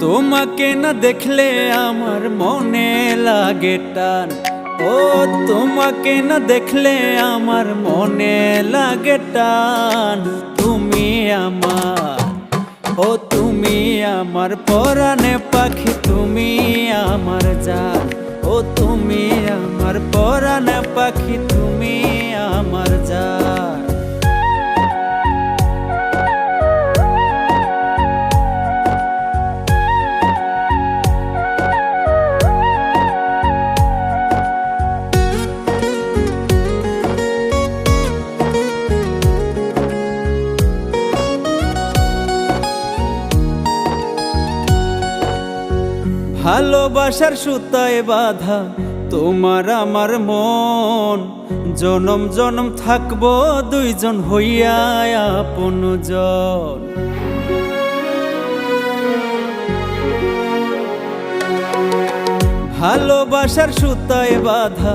তোমাকে না দেখলে আমার মনে লাগে টান। ও তোমাকে না দেখলে আমার মনে লাগে টান। তুমি আমার, ও তুমি আমার পরাণে পাখি, তুমি আমার জান। ও তুমি আমার পরাণে পাখি, তুমি আমার জান। ভালোবাসার সুতায় বাঁধা তোমার আমার মন, জনম জনম থাকবো দুইজন হইয়া আপনজন। ভালোবাসার সুতায় বাঁধা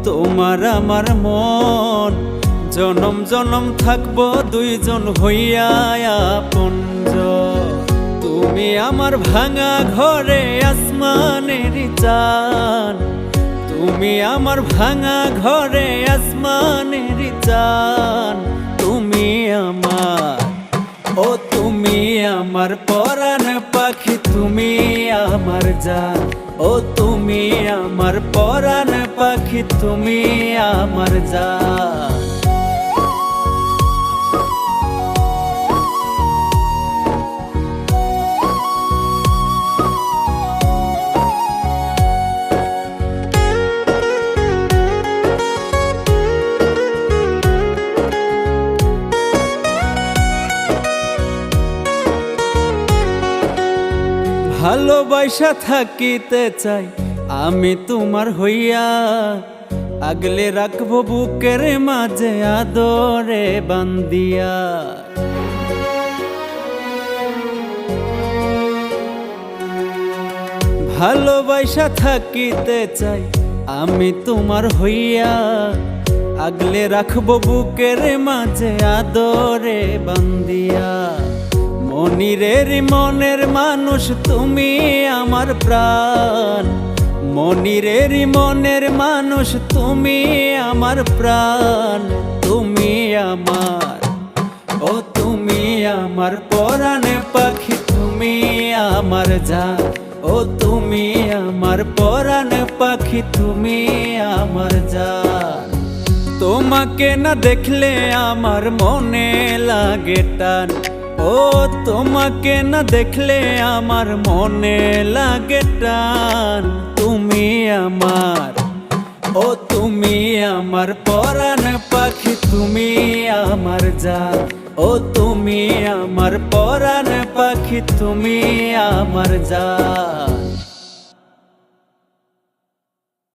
তোমার আমার মন, জনম জনম থাকবো দুইজন হইয়া আপনজন। তুমি আমার ভাঙা ঘরে আসমানের চান, তুমি আমার ভাঙা ঘরে আসমানের চান। তুমি আমার, ও তুমি আমার পরাণ পাখি, তুমি আমার জান। ও তুমি আমার পরাণ পাখি, তুমি আমার জান। ভালোবাসা থাকিতে চাই আমি তোমার হইয়া, আগলে রাখবো বুকের মাঝে আদরে বান্দিয়া। ভালোবাসা থাকিতে চাই আমি তোমার হইয়া, আগলে রাখবো বুকের মাঝে আদরে বান্দিয়া। মনিরের মনের মানুষ তুমি আমার প্রাণ, মনিরের মনের মানুষ তুমি আমার প্রাণ। তুমি আমার, ও তুমি আমার পরাণে পাখি, তুমি আমার জান। ও তুমি আমার পরাণে পাখি, তুমি আমার জান। তোমাকে না দেখলে আমার মনে লাগে টান। ও তোমাকে না দেখলে আমার মনে লাগে টান। তুমি আমার, ও তুমি আমার পরাণ পাখি, তুমি আমার জান। ও তুমি আমার পরাণ পাখি, তুমি আমার জান।